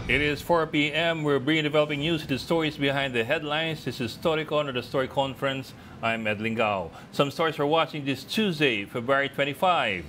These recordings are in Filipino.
It is 4 p.m. We're bringing developing news to the stories behind the headlines. This is StoryCon, or the Story Conference. I'm Ed Lingao. Some stories we're watching this Tuesday, February 25.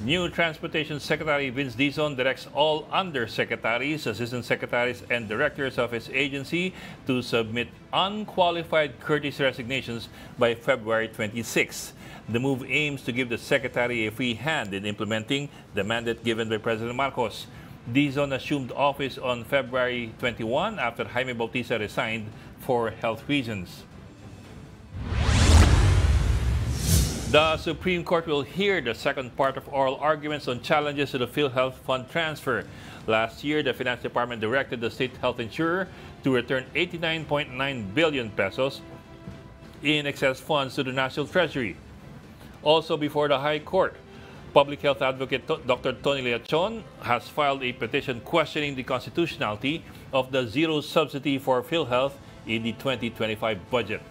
New Transportation Secretary Vince Dizon directs all undersecretaries, assistant secretaries, and directors of his agency to submit unqualified courtesy resignations by February 26. The move aims to give the secretary a free hand in implementing the mandate given by President Marcos. Dizon assumed office on February 21 after Jaime Bautista resigned for health reasons. The Supreme Court will hear the second part of oral arguments on challenges to the PhilHealth Fund transfer. Last year, the Finance Department directed the state health insurer to return 89.9 billion pesos in excess funds to the National Treasury. Also before the High Court, Public Health Advocate Dr. Tony Leachon has filed a petition questioning the constitutionality of the zero subsidy for PhilHealth in the 2025 budget.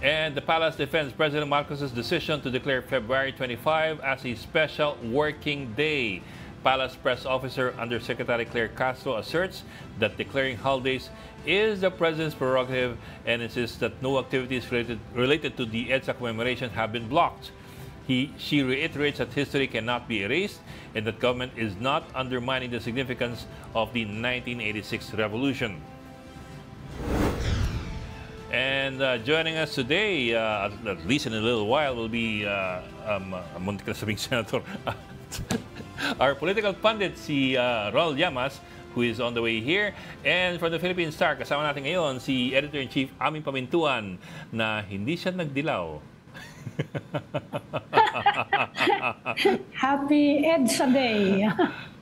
And the Palace defends President Marcos' decision to declare February 25 as a special working day. Palace Press Officer Undersecretary Claire Castro asserts that declaring holidays is the President's prerogative and insists that no activities related to the EDSA commemoration have been blocked. She reiterates that history cannot be erased and that government is not undermining the significance of the 1986 revolution. And joining us today, at least in a little while, will be muntik na sabing Senator, our political pundit, si Ronald Llamas, who is on the way here. And from the Philippine Star, kasama natin ngayon si Editor-in-Chief Aming Pamintuan na hindi siya nagdilaw. Happy EDSA Day!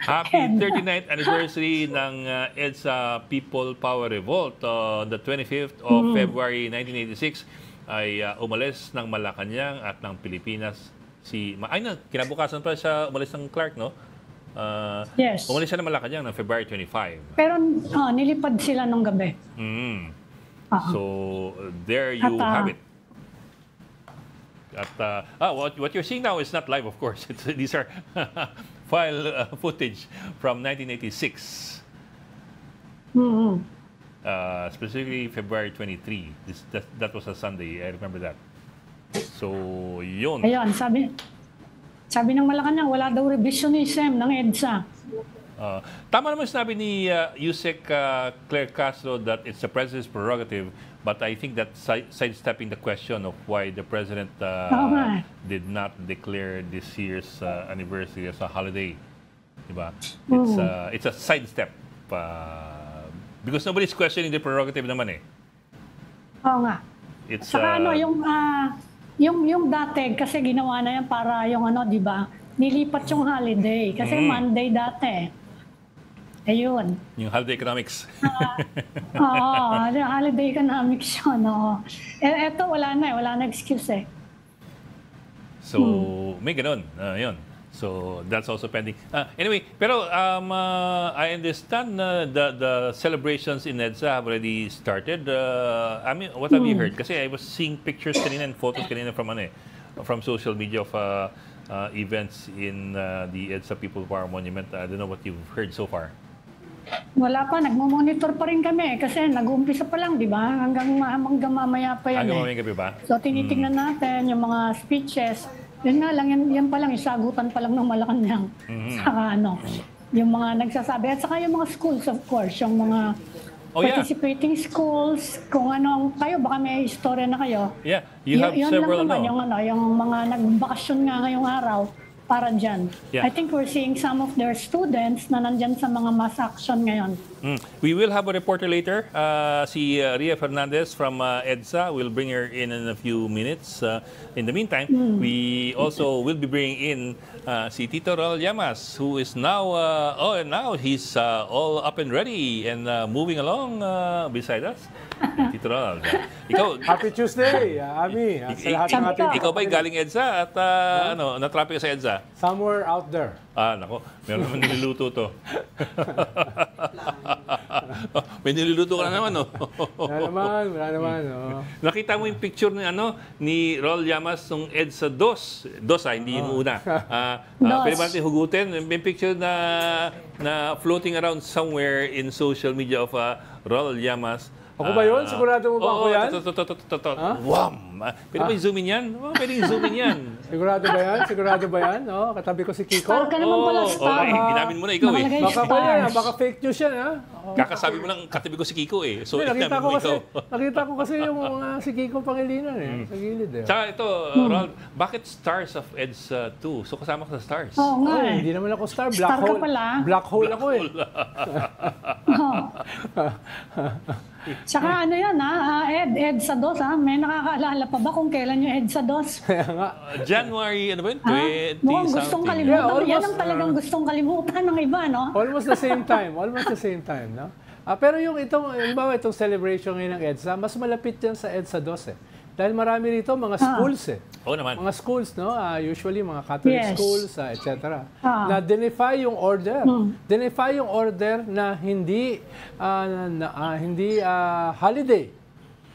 Happy 39th anniversary ng EDSA People Power Revolt. On the 25th of February 1986 ay umalis ng Malacanang at ng Pilipinas kinabukasan pa siya umalis ng Clark, no? Yes. Umalis siya ng Malacanang ng February 25. Pero nilipad sila nung gabi. So there you have it. What you're seeing now is not live, of course. These are file footage from 1986. Specifically February 23. That was a Sunday. I remember that. So, yun. Ayun, sabi ng Malacanang, wala daw revisionism ng EDSA. Tama naman sinabi ni Yusek Claire Castro that it's the President's prerogative, but I think that sidestepping the question of why the President did not declare this year's anniversary as a holiday. Diba? It's a sidestep because nobody's questioning the prerogative naman eh. Oo nga. Saka yung dati, kasi ginawa na yan para yung di ba, nilipat yung holiday. Kasi Monday dati. Ayun. Yung holiday economics. Holiday economics yun. Eto, wala na excuse eh. So, may ganun. Yun. So, that's also pending. Anyway, pero I understand the celebrations in EDSA have already started. I mean, what have you heard? Kasi I was seeing pictures kanina and photos kanina from social media of events in the EDSA People Power Monument. I don't know what you've heard so far. Wala pa, nagmo-monitor pa rin kami kasi nag-uumpisa pa lang, di ba? Hanggang mamaya pa yan. Hanggang mamaya gabi ba? So, tinitingnan natin yung mga speeches. Yun nga lang, yan pa lang, isagutan pa lang ng Malacanang. Saka yung mga nagsasabi. At saka yung mga schools, of course, yung mga participating schools, kung kayo, baka may istorya na kayo. Yeah, you have several, yung mga nagbakasyon nga ngayong araw, para dyan. Yeah. I think we're seeing some of their students na nandyan sa mga mass action ngayon. We will have a reporter later. Si Ria Fernandez from EDSA. We'll bring her in a few minutes. In the meantime, we also will be bringing in si Tito Ronald Llamas, who is now, now he's all up and ready and moving along beside us. Tito Ronald. Happy Tuesday, Ami. Ikaw ba'y galing EDSA at na-traffic sa EDSA? Somewhere out there. Nako, meron naman niluluto to. May niluluto ka na naman, no? Wala naman. Oh. Nakita mo yung picture ni Rol Llamas nung EDSA 2. Hindi yung una. Pwede ba natin hugutin? May picture na floating around somewhere in social media of Rol Llamas. Ako ba yun? Sigurado mo ba ako yan? Wham! Pwede ba i-zoom in yan? Pwede i-zoom in yan. Sigurado ba yan? Oh, katabi ko si Kiko. Star ka naman pala, star. Inamin mo na ikaw eh. Baka pa yan, baka fake news yan, ha? Kakasabi mo lang katabi ko si Kiko eh. So, Nakita inamin mo ikaw. ko kasi yung si Kiko Pangilinan eh. Sa gilid eh. Tsaka ito, Rol, bakit Stars of EDSA 2? So kasama ka sa Stars. Oo nga eh. Hindi naman ako star. Star ka pala. Black hole ako eh. Tsaka ano yan EDSA 2 may nakakaalala pa ba kung kailan yung EDSA 2? Kaya nga. January, ano ba yun? 20 Mukhang gustong something. kalimutan. Yeah, Yan ang talagang gustong kalimutan ng iba, no? Almost the same time, no? Pero yung itong celebration ngayon ng EDSA, mas malapit yan sa EDSA 2 eh. Dahil marami rito mga schools eh. Oo naman. Mga schools, no? Usually mga Catholic schools, etc. Na denify yung order. Denify yung order na hindi holiday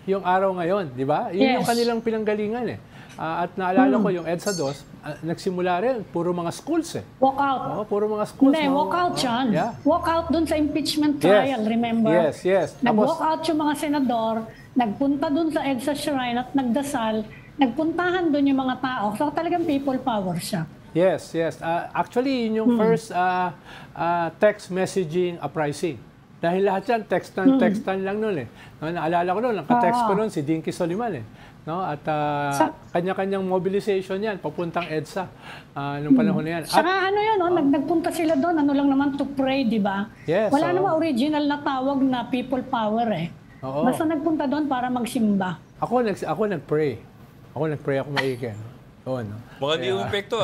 yung araw ngayon, di ba? Yun yung kanilang pinanggalingan eh. At naalala ko yung EDSA 2, nagsimula rin, puro mga schools eh. Walkout. Oo, puro mga schools. Hindi, walkout yan. Yeah. Walkout dun sa impeachment trial, remember? Yes. Nag-walkout yung mga senador, nagpunta dun sa EDSA Shrine at nagdasal, nagpuntahan dun yung mga tao. So talagang people power siya. Yes. Actually, yun yung first text messaging uprising. Dahil lahat yan, textan lang nun eh. No, naalala ko nun, naka-text ko nun si Dinky Soliman eh. No? At kanya-kanyang mobilization yan, papuntang EDSA nung panahon na yan. Saka ano yun, nagpunta sila doon, ano lang naman to pray, di ba? Yes, wala naman original na tawag na people power eh. Oo. Basta nagpunta doon para magsimba. Ako nag-pray. Ako maigi. Oo, no? Mga di umepekto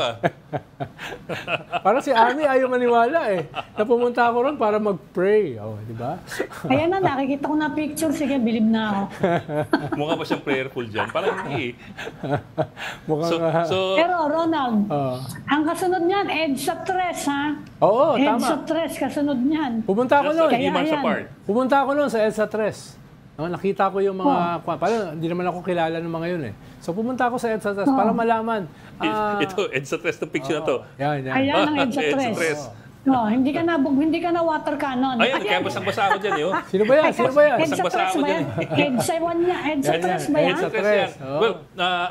Parang si Ami ayaw maniwala eh. Napumunta ako ron para mag-pray. Oh, di ba? Ayan na, nakikita ko na picture. Sige, bilib na ako. Mukha ba siyang prayerful dyan? Parang hindi eh. Mukhang... Pero Ronald, ang kasunod niyan, EDSA 3 ha? Oo, tama. EDSA 3, kasunod niyan. Pumunta ako nun. Kaya months ayan. apart. Pumunta ako nun sa EDSA 3. No, nakita ko yung mga... Parang hindi naman ako kilala ng mga yun eh. So pumunta ako sa EDSA 3 para malaman. Ito, EDSA 3 itong picture na to. Yan. Ayan ang EDSA 3. No, hindi ka na water cannon. Ayun, kaya basang-basa ako dyan, yo. Sino ba yan? EDSA 3 ba yan? EDSA 1 niya. EDSA 3 ba yan? EDSA 3 yan. Well,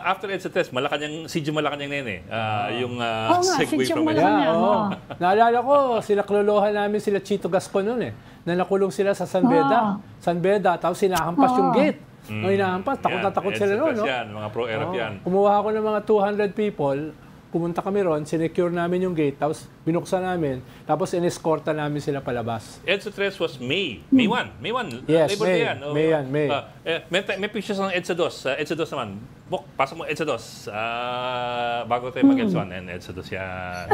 after EDSA 3, Sidyo Malacanang na yun eh. Yung segue Sidyo from Malacanang. Naalala ko, sila klolohan namin sila Chito Gascon nun eh. Na nakulong sila sa San Beda. San Beda, tapos sinahampas yung gate. No, hinahampas. Takot na takot sila noon, no? Yan, mga pro-Arab yan. Kumuha ako ng mga 200 people, pumunta kami ron, sinecure namin yung gate, tapos binuksan namin, tapos inescorta namin sila palabas. EDSA 3 was May 1. May 1. Yes, Labor Day yan. May. May pictures ng EDSA 2. EDSA 2 naman. Pasok mo EDSA 2. Bago tayo mag-EDSA 1. And EDSA 2 yan.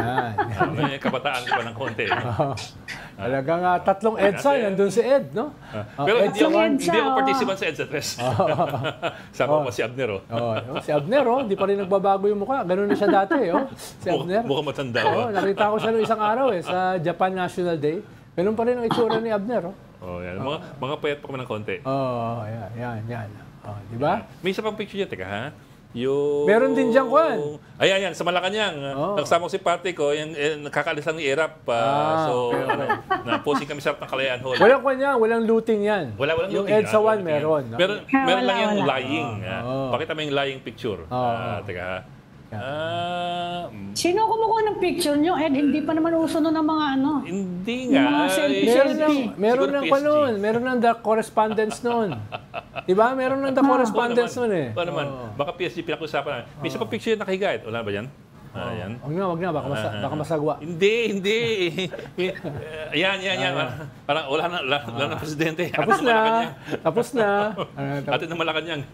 May kabataan ka pa ng konti. Talagang tatlong EDSA, nandun si Ed, no? Pero hindi ako EDSA, participant sa EDSA 3. Sama ko si Abner, Si Abner, hindi pa rin nagbabago yung mukha. Ganun na siya dati, Si Abner. Mukhang matanda. Nakita ko siya noong isang araw sa Japan National Day. Ganun pa rin ang itsura ni Abner, yan. Mga payat pa kami ng konti. Yan. Di ba? May isa pang picture dyan, teka ha? Meron din dyan, Kwan. Ayan, sa Malacanang. Nagsama ko si party ko, nakakaalis lang ni Erap. Na-posing kami sa ng Kalayaan Hall. Walang Kwan yan, walang looting yan. Walang yung looting. EDSA 1 meron. Meron lang yung lying. Pakita mo yung lying picture. Teka ha? Sino kumukuha ng picture nyo? Ed, hindi pa naman uso nun ng mga Hindi nga. Mga selfie. Meron ng noon. Meron ng The Correspondence noon. Diba? Meron ng The Correspondence noon eh. Ba naman? Baka PSG pinag-usapan namin. May isa pa picture na nakahigayat. Wala ba yan? Ayan. Wag na. Baka masagwa. Hindi. Yan. Parang wala na presidente. Tapos na. Atin na Malacanang.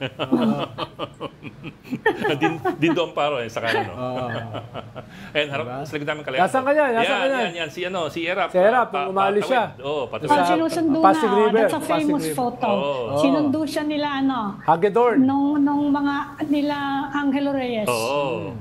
Dindo Amparo sa kanan. And harap Diba? sa likod namin Kalayaan. Nasaan ka yan? Nasaan ka yan? Yan. Si Erap. Si Erap, nung umalis siya. Patawid. Sinusundo Pasig na, River, that's a Pasig famous River. photo. Oo. Sinundo siya nila, Hagedorn. nung mga nila Angelo Reyes. Oo.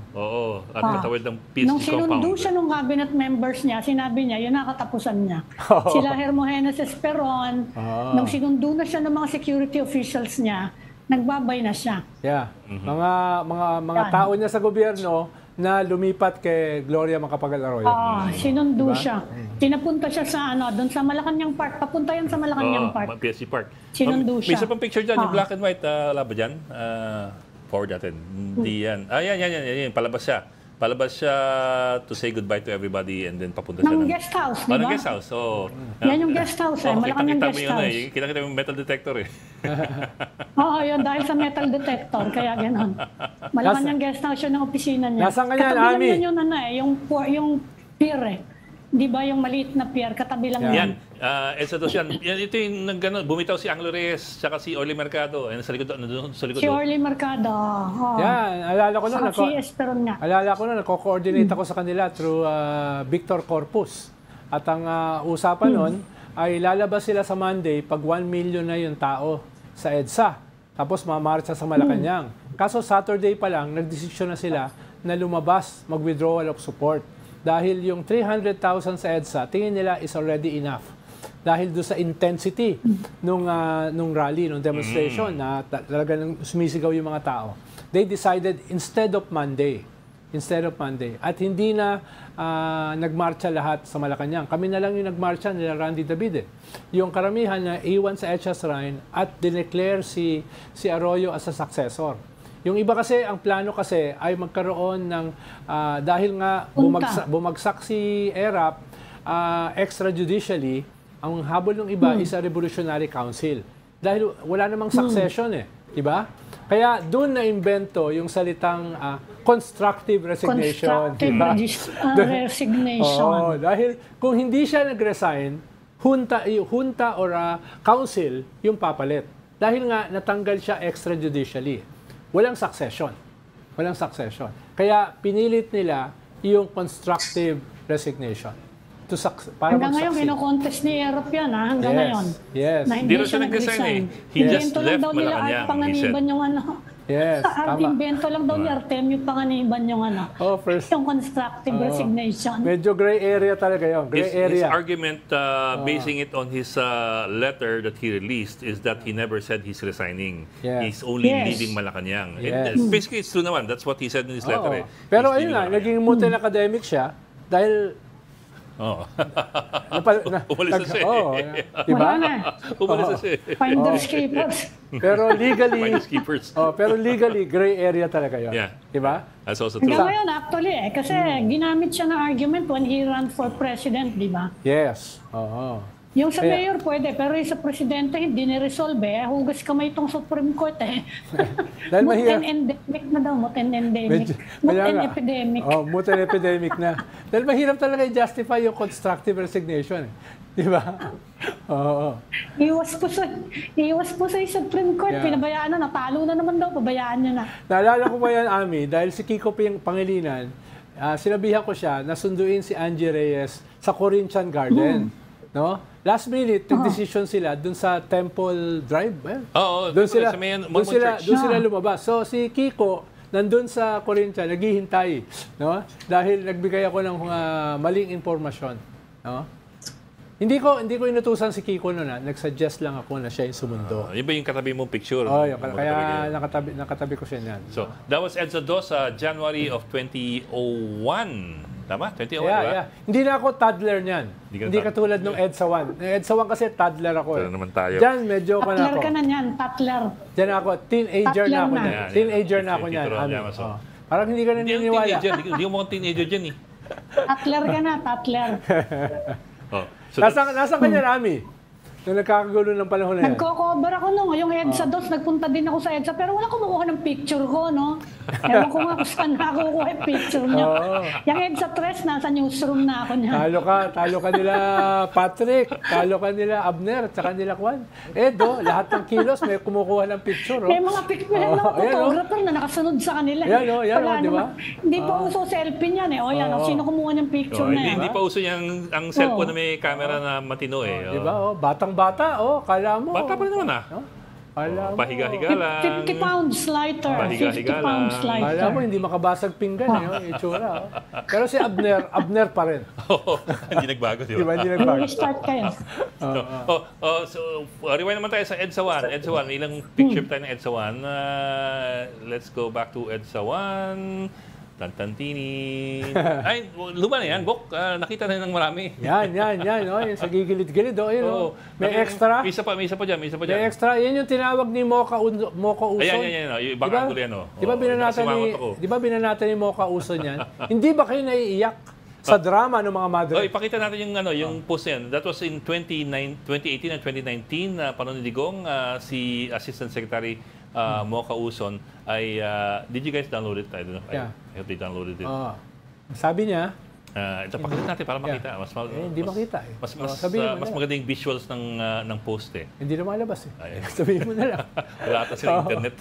At katawid ng peace Nung sinundo compound. siya nung cabinet members niya, sinabi niya, yun nakatapusan niya. Sila Hermogenes Esperon, nung sinundo na siya ng mga security officials niya, nagbabay na siya. Yeah. Mga tao niya sa gobyerno na lumipat kay Gloria Macapagal Arroyo. Sinundo siya. Pinapunta siya sa doon sa Malacanang Park. Papunta yan sa Malacanang Park. PSC Park. Sinundo May siya. isa pang picture dyan, yung black and white. Wala ba dyan? Forward natin. Hindi yan. Yan. Palabas siya to say goodbye to everybody and then papunta siya Ng guest house, di ba? ng guest house. Yan yung guest house, Malacanang guest house. Kita mo yung metal detector eh. Oo, yun dahil sa metal detector, kaya gano'n. Malacanang guest house yun ng opisina niya. Nasaan ka niyan, Katabi lang Ami? yun yung pier eh. Di ba yung maliit na pier, katabi lang Yan. yun. Ito yung bumitaw si Angelo Reyes tsaka si Orly Mercado. Sa likod. Si Orly Mercado. Yan, alala ko na. Si Esperon nga. Alala ko na, nako-coordinate ako sa kanila through Victor Corpus. At ang usapan nun ay lalabas sila sa Monday pag 1 million na yung tao sa EDSA. Tapos mamarcha sa Malacanang. Kaso Saturday pa lang, nagdesisyon na sila na lumabas, mag-withdrawal of support. Dahil yung 300,000 sa EDSA, tingin nila is already enough. Dahil doon sa intensity nung rally, nung demonstration, na talagang sumisigaw yung mga tao. They decided instead of Monday, at hindi na nagmarcha lahat sa Malacanang. Kami na lang yung nagmarcha nila Randy David. Yung karamihan na iwan sa Etcha Shrine at dineclare si Arroyo as a successor. Yung iba kasi, ang plano kasi ay magkaroon ng, dahil nga bumagsak si Erap extrajudicially, ang habol ng iba is a Revolutionary Council. Dahil wala namang succession diba? Kaya doon na-invento yung salitang constructive resignation. Resignation. Dahil kung hindi siya nag-resign, junta or council yung papalit. Dahil nga natanggal siya extrajudicially. Walang succession. Kaya pinilit nila yung constructive resignation. Hanggang ngayon, kino-contest ni Erap yan, hanggang ngayon. Yes. Na hindi siya nag-resign. He just left Malacanang, he said. Yes, tama. Invento lang daw ni Artemio Panganiban yung yung constructive resignation. Medyo gray area talaga yun. Gray area. His argument, basing it on his letter that he released, is that he never said he's resigning. Yes. He's only leaving Malacanang. Yes. Basically, it's true naman. That's what he said in his letter. Pero He's ayun leaving nga, Malacanang. naging multi academic siya dahil Umalis na siya. Diba? Wala na. Umalis na siya. Finders keepers. Pero legally, Finders keepers. pero legally, gray area talaga yun. Yeah. Diba? That's also true. Hanggang ngayon, actually, kasi ginamit siya ng argument when he ran for president, di ba? Yes. Oo. Yung sa mayor pwede, pero yung sa presidente hindi ni-resolve hugas kamay itong Supreme Court Dahil Mutin endemic na daw, mutin endemic. Mutin epidemic. Mutin epidemic na. Dahil mahirap talaga i-justify yung constructive resignation. Di ba? Oo. Iwas po sa Supreme Court. Pinabayaan na, natalo na naman daw, pabayaan niya na. Naalala ko ba yan, Ami, dahil si Kiko Pangilinan, sinabihan ko siya na sunduin si Angie Reyes sa Corinthian Garden. No? Last minute, nag-decision sila dun sa Temple Drive. Doon sila lumabas. So si Kiko, nandun sa Corinthian, naghihintay. No? Dahil nagbigay ako ng maling informasyon. No? Hindi ko inutusan si Kiko noon. Nag-suggest lang ako na siya yung sumundo. Yun ba yung katabi mong picture? Kaya nakatabi ko siya niyan. So, that was Edsa Dosa, January of 2001. Tama? 2001, diba? Hindi na ako toddler niyan. Hindi katulad nung EDSA 1. EDSA 1 kasi toddler ako. Pero naman tayo. Diyan, medyo ko na ako. Tatler ka na niyan, tatler. Diyan ako, teenager na ako niyan. Teenager na ako niyan. Parang hindi ka na niniwala. Hindi mo mukhang teenager dyan eh. Tatler ka na, tatler. Nasaan ka niyan, Ami? Nung nagkakagulo ng panahon na yan. Nagko-cover ako nung yung EDSA DOS, nagpunta din ako sa EDSA, pero wala kumukuha ng picture ko, no? Ewan ko nga kung saan nakukuha yung picture niya. Yung EDSA 3, nasa newsroom na ako niya. Talo ka nila Patrick, talo ka nila Abner, tsaka nila Juan. Edo, lahat ng kilos may kumukuha ng picture. May mga picture ng mga photographer na nakasunod sa kanila. Yan, di ba? Hindi pa uso selfie niyan eh. O yan, sino kumuha ng picture na yan? Hindi pa uso ang cellphone na may camera na matino eh. Di ba? Batang-bata, kala mo. Bata pa rin naman Pahiga-higa lang. 50 pounds lighter. Pahiga-higa 50 pounds lang. lighter. Kala mo, hindi makabasag pinggan yung itsura. Pero si Abner pa rin. Hindi nagbago, di Di ba? ba? Hindi nagbago. Start kayo. So, rewind naman tayo sa EDSA 1. EDSA 1, ilang picture tayo ng EDSA 1. Let's go back to EDSA 1. Tantantini. Ay, luma na yan, Bok. Nakita na ng marami. Yan. Yung sa gigilid-gilid. May extra. May isa pa dyan. May extra. Yan yung tinawag ni Mocha Uson. Ayan. Yung ibang angulo yan. Di ba binanatan ni Mocha Uson yan? Hindi ba kayo naiiyak sa drama ng mga madre? Ipakita natin yung post yan. That was in 2018 and 2019. Panahon ni Digong, si Assistant Secretary Mocha Uson ay, did you guys download it? I don't know. Yeah. I hope they downloaded it. Sabi niya, Ito, pakita natin para makita. hindi makita eh. Mas magandang visuals ng post eh. Hindi na malabas eh. Sabihin mo na lang. Wala ata sa internet.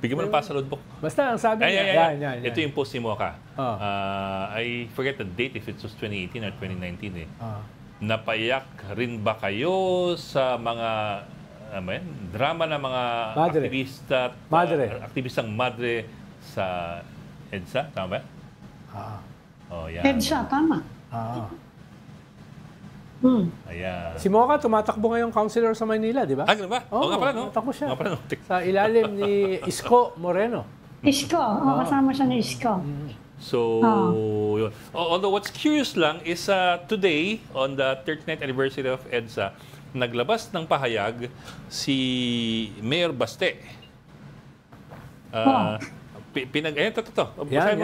Bigyan mo ng password book. Basta ang sabi niya, yan. Ito yung post ni Mocha. I forget the date if it was 2018 or 2019 eh. Napayak rin ba kayo sa mga drama ng mga aktivistang madre sa EDSA? Tama ba? Yan. EDSA, tama. Ayan. Si Mocha tumatakbo ngayong councilor sa Maynila, di ba? Ganun ba? Oo nga pala, no? Tumatakbo siya. Nga pala, no? Sa ilalim ni Isko Moreno. Isko. Kasama siya ni Isko. So, yun. Although what's curious lang is today, on the 39th anniversary of EDSA, naglabas ng pahayag si Mayor Baste. Basahin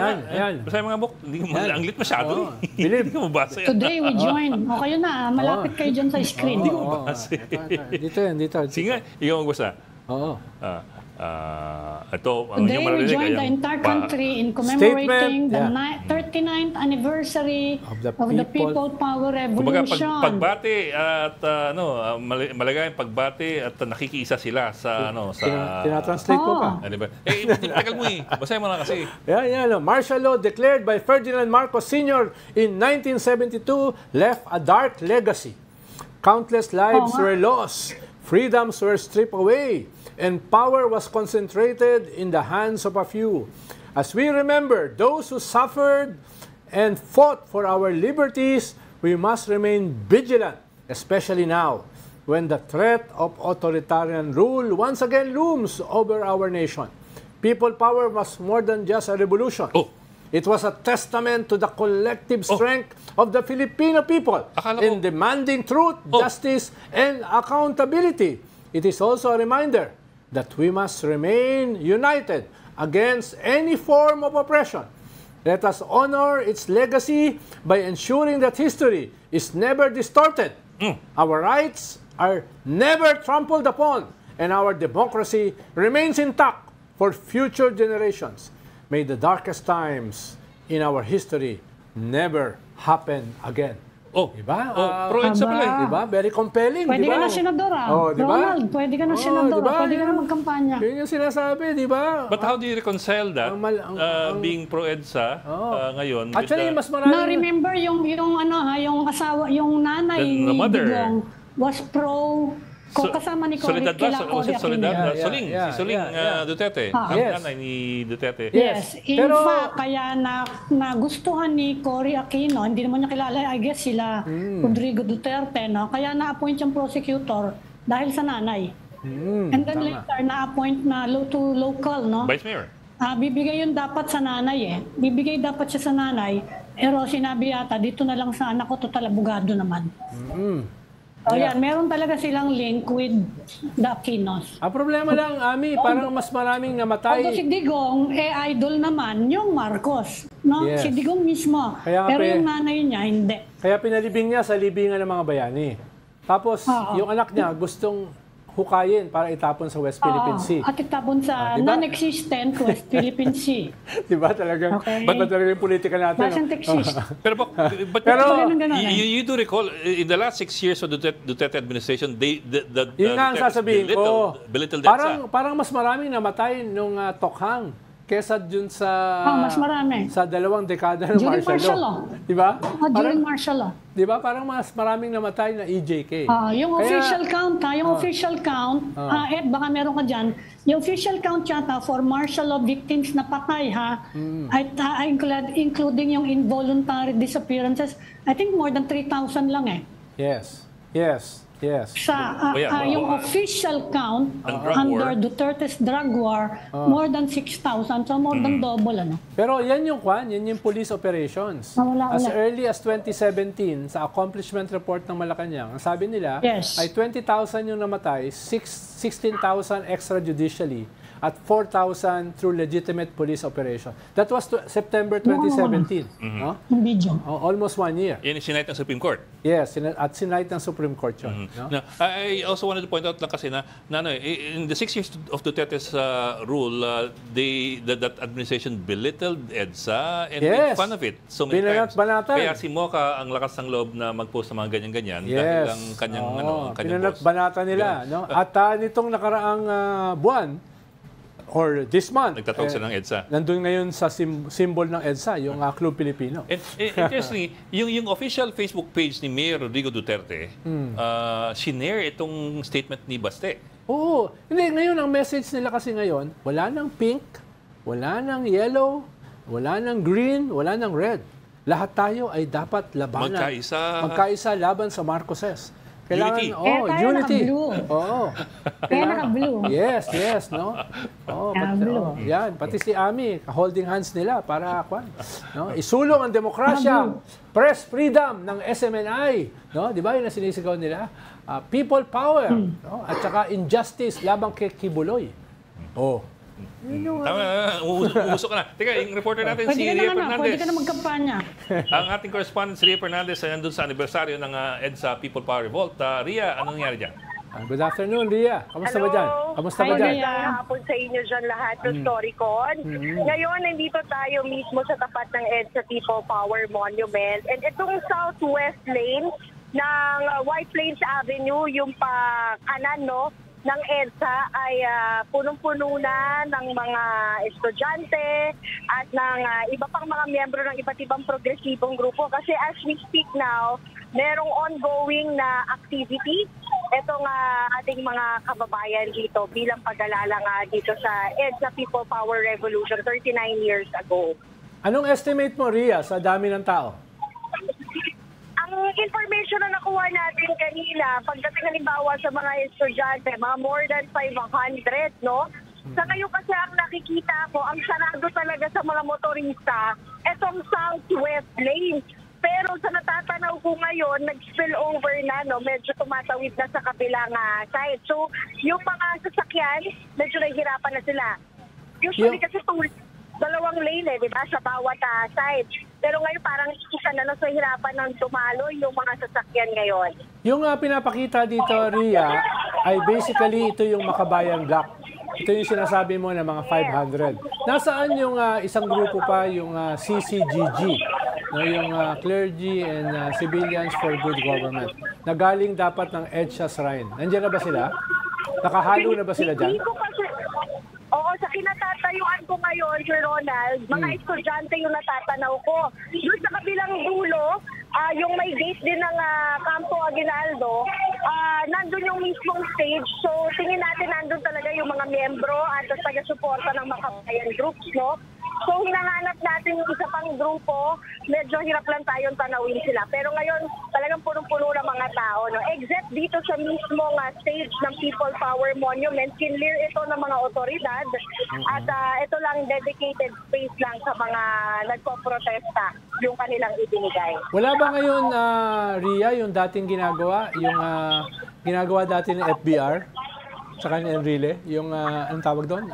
mga book. Hindi mo anglit masyado. Hindi mo mabasa yan. Today we join. O kayo na, malapit kayo dyan sa screen. Hindi mo mabasa. Dito. Sige nga, ikaw magbasa. Oo. Ito, today we join the entire country in commemorating the 39th anniversary of the People Power Revolution. Kumbaga, pagbati at malagay pagbati at nakikiisa sila sa tinatranslate ko pa. Tagal mo eh. Basahin mo na kasi. Yan. Martial law declared by Ferdinand Marcos Sr. in 1972 left a dark legacy. Countless lives were lost. Freedoms were stripped away. And power was concentrated in the hands of a few. As we remember those who suffered and fought for our liberties, we must remain vigilant, especially now, when the threat of authoritarian rule once again looms over our nation. People power was more than just a revolution. It was a testament to the collective strength of the Filipino people in demanding truth, justice, and accountability. It is also a reminder that we must remain united against any form of oppression. Let us honor its legacy by ensuring that history is never distorted, our rights are never trampled upon, and our democracy remains intact for future generations. May the darkest times in our history never happen again. Diba? Pro-EDSA pala eh. Diba? Very compelling, pwede diba? ka na senadora. Diba? Ronald, pwede ka na senadora. Diba? Pwede ka na magkampanya. Yun yung sinasabi, diba? But how do you reconcile that, being pro-EDSA ngayon? Actually, mas marami. Na-remember yung asawa, yung nanay ni Digong was kasama ni Cory Aquino. Soling Duterte. Ang nanay ni Duterte. Yes. In fact, kaya nagustuhan ni Cory Aquino, hindi naman niya kilala, I guess sila Rodrigo Duterte, no? Kaya na-appoint yung prosecutor dahil sa nanay. And then later, na-appoint na to local, no? Vice Mayor. Bibigay yun dapat sa nanay eh. Bibigay dapat siya sa nanay. Pero sinabi yata, dito na lang sa anak ko, total abogado naman. Yan, meron talaga silang link with the Aquinos. Ang problema lang, Ami, parang mas maraming namatay. Although si Digong, idol naman yung Marcos. No? Yes. Si Digong mismo. Pero yung nanay niya, hindi. Kaya pinalibing niya sa libingan ng mga bayani. Tapos, yung anak niya gustong hukayin para itapon sa West Philippine Sea. At itapon sa diba? Non-existent West Philippine Sea. Diba talagang, ba't ba talaga yung politika natin? Doesn't exist. Pero you do recall, in the last 6 years of the Duterte administration, yun nga ang sasabihin ko. Belittled parang mas maraming namatay nung Tokhang kesa dun sa mas marami. Sa 2 dekada ng martial law. Diba? During martial law. Diba? Parang mas maraming namatay na EJK. Yung official count, Ed, baka meron ka dyan, yung official count yata for martial law victims na patay, including yung involuntary disappearances, I think more than 3,000 lang eh. Yes. Yung official count under Duterte's drug war, more than 6,000, so more than double. Pero yan yung police operations. As early as 2017, sa accomplishment report ng Malacanang, ang sabi nila ay 20,000 yung namatay, 16,000 extrajudicially, at 4,000 through legitimate police operation. That was September 2017. No? Almost 1 year. Yan yung sinight ng Supreme Court. Yes, at sinight ng Supreme Court yun. No? Now, I also wanted to point out lang kasi na in the 6 years of Duterte's rule, that administration belittled EDSA and made fun of it so many times. Kaya si Mocha ang lakas ng loob na mag-post ng mga ganyan-ganyan dahil ang kanyang boss. Pinanat-banata nila. No? At nitong nakaraang buwan, or this month, nagtatawag sila ng EDSA. Nandun ngayon sa symbol ng EDSA, yung Club Pilipino. Interestingly, yung official Facebook page ni Mayor Rodrigo Duterte, sinare itong statement ni Baste. Oo. Hindi, ngayon ang message nila kasi ngayon, wala nang pink, wala nang yellow, wala nang green, wala nang red. Lahat tayo ay dapat labanan. Magkaisa laban sa Marcoses. Kailangan, unity. Kaya naka-blue. Yes, no? Yan, pati si Ami, holding hands nila para isulong ang demokrasya, press freedom ng SMNI, no? Di ba yun ang sinisigaw nila? People power, no? At saka injustice labang kay Kibuloy. Tama, umusok ka na. Teka, yung reporter natin si Ria Fernandez. Pwede ka na magkampanya. Ang ating correspondent si Ria Fernandez ay nandun sa anibersaryo ng EDSA People Power Revolt. Ria, anong nangyari dyan? Good afternoon, Ria. Kamusta ba dyan? Kamusta ba dyan? Magandang hapon sa inyo dyan lahat ng Storycon. Ngayon, nandito tayo mismo sa tapat ng EDSA People Power Monument. And itong southwest lane ng White Plains Avenue, yung pa-kanan, ng EDSA ay punong-puno na ng mga estudyante at ng iba pang mga miyembro ng iba't ibang progresibong grupo. Kasi as we speak now, merong ongoing na activity. Itong ating mga kababayan dito bilang pag-alala nga dito sa EDSA People Power Revolution 39 years ago. Anong estimate mo, Ria, sa dami ng tao? Ang information na nakuha natin kanina, pagdating halimbawa sa mga estudyante, mga more than 500, no? Sa ngayon kasi ang nakikita ko, ang sarado talaga sa mga motorista, itong southwest lane. Pero sa natatanaw ko ngayon, nag-spill over na, no? Medyo tumatawid na sa kabilang side. So, yung mga sasakyan, medyo nahihirapan na sila. Usually kasi dalawang lane, di ba, sa bawat side. Pero ngayon parang isa na sa hirapan ng tumalo yung mga sasakyan ngayon. Yung pinapakita dito, Ria, ay basically ito yung Makabayan Block. Ito yung sinasabi mo na mga 500. Nasaan yung isang grupo pa, yung CCGG, no, yung Clergy and Civilians for Good Government, na galing dapat ng EDSA Shrine. Nandiyan na ba sila? Nakahalo na ba sila dyan? Oo, sa kinatatayuan ko ngayon, Sir Ronald, mga estudyante yung natatanaw ko. Doon sa kabilang dulo, yung may gate din ng Campo Aguinaldo, nandun yung mismong stage. So, tingin natin nandun talaga yung mga miyembro at taga-suporta ng Makabayan groups, no? So, hinahanap natin yung isa pang grupo, medyo hirap lang tayong tanawin sila. Pero ngayon, talagang punong-puno ng mga tao. No? Except dito sa mismong stage ng People Power Monument, kinlear ito ng mga otoridad. At ito lang dedicated space lang sa mga nagpo-protesta yung kanilang ibinigay. Wala ba ngayon, Ria, yung dating ginagawa? Yung ginagawa dati ng FBR? Tsaka ni Enrile, yung anong tawag doon?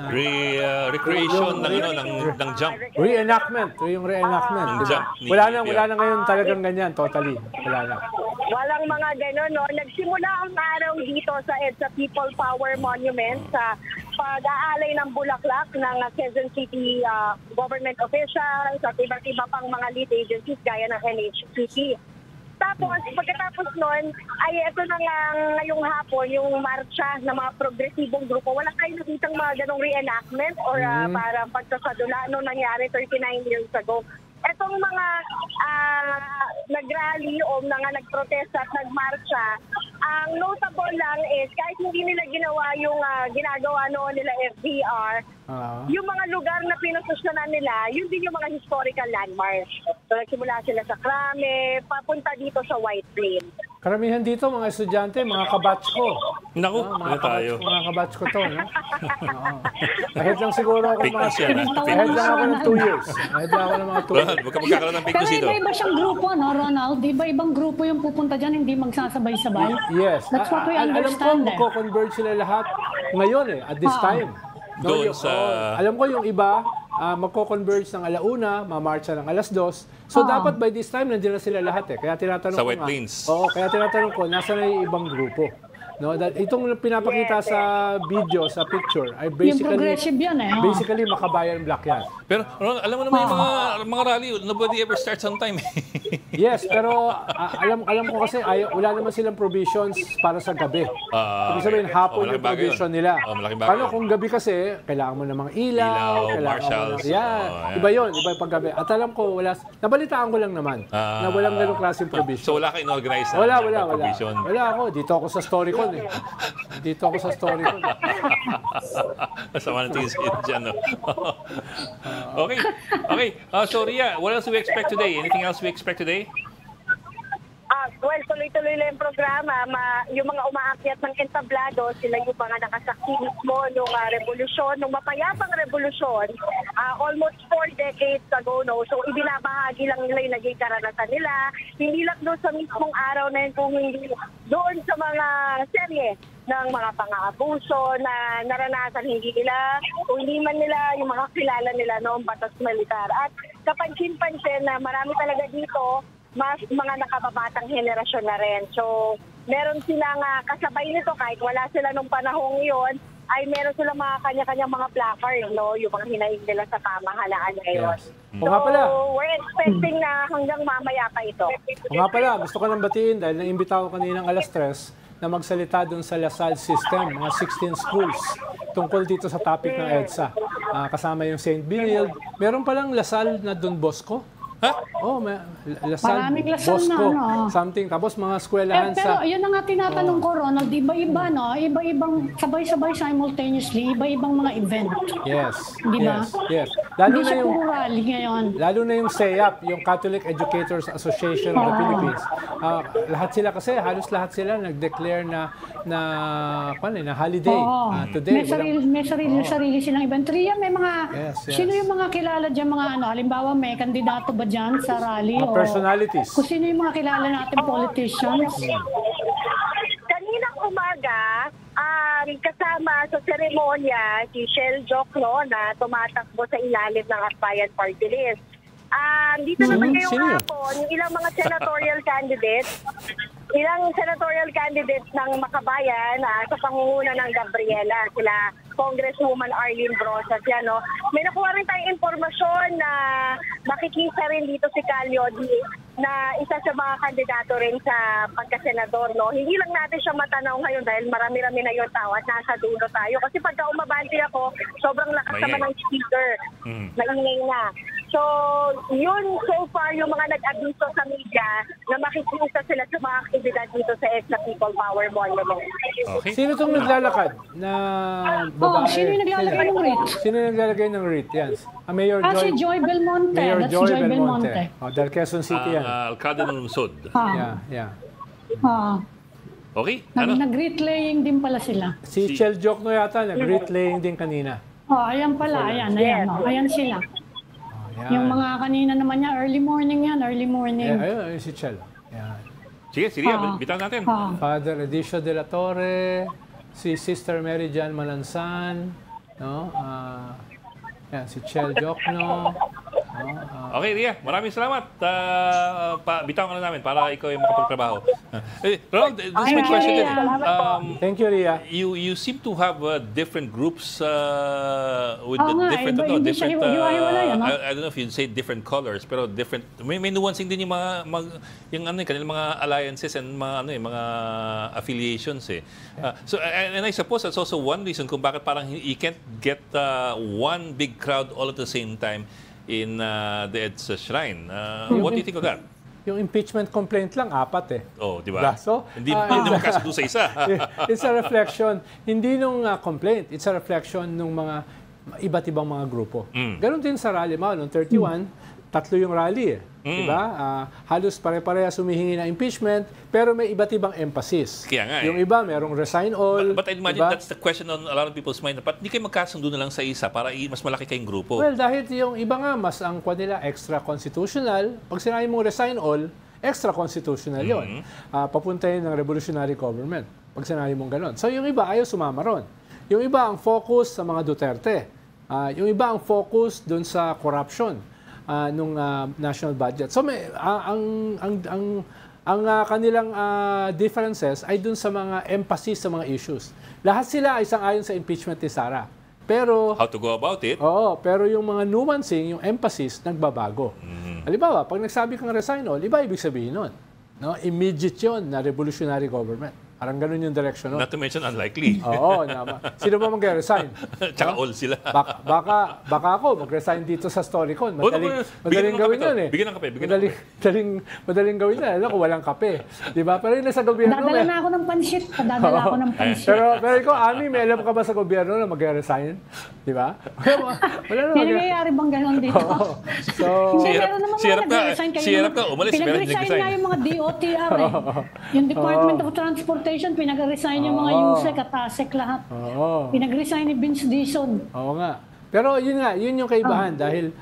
Recreation ng jump. Reenactment. Yung reenactment. Diba? Wala na ngayon talagang ganyan, totally. Wala na. Walang mga gano'n, no? Nagsimula ang araw dito sa EDSA People Power Monument sa pag-aalay ng bulaklak ng Quezon City government officials at iba't iba pang mga lead agencies gaya ng NHCP. Tapos, pagkatapos nun, ay ito na nga ngayong hapon, yung marcha ng mga progresibong grupo. Wala kayo nakitang mga ganong reenactment or para pagsasadula nung nangyari 39 years ago. Etong mga nag-rally o mga nagprotesta at nagmarcha, ang notable lang is kahit hindi nila ginawa yung ginagawa noon nila FDR, yung mga lugar na pinasustanan nila, yun din yung mga historical landmarks. So nagsimula sila sa Krame, papunta dito sa White Plains. Karamihan dito, mga estudyante, mga kabatch ko. Naku, mga tayo. Mga kabatch ko to, no? Oo. Kahit lang siguro ako mga... Fake news yan, Kahit lang ako ng 2 years. Kahit lang ako ng mga 2 years. Ronald, huwag ka magkakaroon ng fake Pero news dito. iba-iba siyang grupo, no, Ronald? Iba-ibang grupo yung pupunta dyan, hindi magsasabay-sabay. Yes. That's what we Alam ko, understand. magko-converge sila lahat ngayon at this time. No, Doon sa... alam ko yung iba, magko-converge ng alauna, mamarcha ng alas 2. So dapat by this time, nandiyan na sila lahat eh. Kaya tinatanong Sa ko White nga. Plains. Oo, kaya tinatanong ko, nasa na yung ibang grupo? No, itong pinapakita sa video, sa picture, ay Yung basically progressive yan eh. basically Makabayan Black yan. Pero Ronald, alam mo naman yung mga rally, nobody ever starts on time. Yes, pero alam ko kasi wala naman silang provisions para sa gabi. Ibig sabihin, hapon malaking yung bagay provision yun. nila. Malaking bagay Paano yun. kung gabi kasi, kailangan mo ng mga ilaw, Ilaw, kailangan marshals. mo yan. Iba yun, iba yung paggabi. At alam ko, nabalitaan ko lang naman na walang ganong klaseng provision. So wala ka in-organize na Wala provision. Wala ako. Dito ako sa Storycon eh. Dito ako sa Storycon. Sama ng tingin sa'yo dyan, no? Okay. Okay. So, Ria, what else do we expect today? Anything else we expect today? Well, tuloy-tuloy lang yung programa. Yung mga umaakyat ng entablado, sila yung mga nakasaksi mismo nung revolusyon, nung mapayapang revolusyon, almost 4 decades ago, no? So, ibinabahagi lang nila yung naging karanasan nila. Hindi lang doon sa mismong araw na yun, kung hindi doon sa mga serye ng mga pang-aabuso na naranasan hindi nila, kung hindi man nila yung mga kilala nila noong batas militar. At kapansin-pansin na marami talaga dito, mas mga nakababatang henerasyon na rin. So, meron silang kasabay nito kahit wala sila nung panahong yon, ay meron silang mga kanya-kanyang mga placard, no? Yung mga hinaing nila sa pamahalaan ngayon. Yes. So, nga pala. we're expecting na hanggang mamaya pa ito. O nga pala, gusto ko nang batiin dahil naimbita ko kaninang alas 3 na magsalita doon sa LaSalle system, mga 16 schools, tungkol dito sa topic ng EDSA. Kasama yung St. Benilde. Meron palang LaSalle na Don Bosco. Ha? Oh, LaSalle, Maraming LaSalle Bosco, na, something. Tapos mga eskwelahan Pero sa... yun na nga tinatanong ko, Ronald, iba-iba, no? Iba-ibang, sabay-sabay simultaneously, iba-ibang mga event. Yes, Di ba? yes. Lalo Hindi na siya yung... puro rally ngayon. Lalo na yung CEAP, yung Catholic Educators Association of the Philippines. Lahat sila kasi, halos lahat sila nag-declare na holiday. Today. May sarili silang event. Ria, may mga, Yes. sino yung mga kilala dyan, mga halimbawa may kandidato ba dyan sa rally? Mga personalities. Kung sino yung mga kilala natin politicians? Kaninang umaga, kasama sa seremonya si Shell Jokno na tumatakbo sa ilalim ng Akbayan Party List. Dito naman ngayong Sino yun? hapon, yung ilang mga senatorial candidates ng Makabayan sa pangunguna ng Gabriela, sila Congresswoman Arlene Brosas yan, no? May nakuha rin tayong impormasyon na makikisa rin dito si Calyodi na isa sa mga kandidato rin sa pagkasenador, no? Hindi lang natin siya matanaw ngayon dahil marami-rami na yung tao at nasa dulo tayo. Kasi pagka umabanti ako, sobrang lakas naman ng speaker. Maingay na. So, yun so far yung mga nag-abiso sa media na makikita sila sa mga aktibidad dito sa EDSA People Power Monument. Okay. Sino itong naglalakad na babae? Sino yung naglalagay ng wreath? Sino yung naglalagay ng wreath? Yan. Mayor Si Joy. Joy Belmonte. Mayor That's Joy Joy Belmonte. Belmonte. Dahil Quezon City yan. Alcalde ng Lungsod. Yeah. Okay? Ano? Nag-wreath-laying din pala sila. Si Chel Jokno yata, nag-wreath laying din kanina. Ayan pala. Ayan. Ayan sila. Yan. Yung mga kanina naman niya, early morning. Ayun, si Chel. Yan. Sige, bitawan natin. Father Edicio de la Torre, si Sister Mary Jan Malansan, no? Yan, si Chel Jokno, no? Okay, Ria, maraming salamat. Bitaw ka na namin para ikaw ay makapagtrabaho. Ronald, this is my question din. Thank you, Ria. You seem to have different groups with Oo nga, different, hindi siya hiwa-hiwalay, ano? I don't know if you'd say different colors, pero different. May nuancing din yung yung kanilang mga alliances and mga affiliations eh. So and I suppose that's also one reason kung bakit parang you can't get one big crowd all at the same time in the EDSA shrine. What do you think of that? Yung impeachment complaint lang, 4 eh. Oh, di ba? So, Hindi magkasundo sa isa. It's a reflection, hindi nung complaint, it's a reflection nung mga iba't ibang mga grupo. Ganon din sa rally mo, noong 31, 3 yung rally eh. Diba? Halos pare-parehas humihingi ng impeachment, pero may iba't ibang emphasis. Kaya nga eh. Yung iba, merong resign all. But I imagine diba? that's the question on a lot of people's mind. Ba't hindi kayo magkasundo na lang sa isa para mas malaki kayong grupo? Well, dahil yung iba nga, mas ang kwa nila extra-constitutional. Pag sinabi mong resign all, extra-constitutional yun. Papunta yun ng revolutionary government. Pag sinabi mong ganon. So yung iba, ayaw sumama ron. Yung iba, ang focus sa mga Duterte. Yung iba, ang focus dun sa corruption nung national budget. So may ang kanilang differences ay dun sa mga emphasis sa mga issues. Lahat sila ay sang-ayon sa impeachment ni Sara. Pero How to go about it? oo, pero yung mga nuancing, yung emphasis nagbabago. Halimbawa, pag nagsabi kang resign all, iba ibig sabihin nun. No? Immediate yun na revolutionary government. Parang ganun yung direction nun. Not to mention unlikely. Oo, naman. Sino ba mag-resign? Tsaka all sila. Baka ako mag-resign dito sa Storycon. Madaling gawin yun eh. Bigyan ng kape. Madaling gawin yan. Alam ko, walang kape. Di ba? Pero yun sa gobyerno. Dadala na ako ng pansit. Dadala ako ng pansit. Pero ikaw, Ami, may alam ka ba sa gobyerno na mag-resign? Di ba? Wala naman. May nangyayari bang gano'n dito? So, Hindi, meron naman mga nag-resign kayo. Sirap ka, umalis. Pinag-resign nga yung mga DOTR eh. Yung Department of Transportation, pinag-resign yung mga USEC at ASEC lahat. Pinag-resign ni Vince Dizon. Oo nga. Pero yun nga, yun yung kaibahan dahil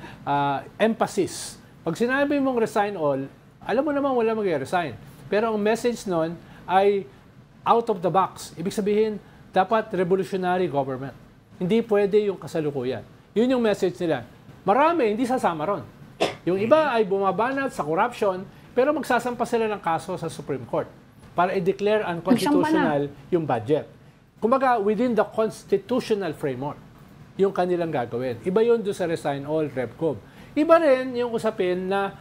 emphasis. Pag sinabi mong resign all, alam mo naman wala mag-resign. Pero ang message nun ay out of the box. Ibig sabihin, dapat revolutionary government. Hindi pwede yung kasalukuyan. Yun yung message nila. Marami, hindi sasama ron. Yung iba ay bumabanat sa corruption, pero magsasampa sila ng kaso sa Supreme Court para i-declare unconstitutional yung budget. Kumbaga, within the constitutional framework, yung kanilang gagawin. Iba yun doon sa resign all, RevCov. Iba rin yung usapin na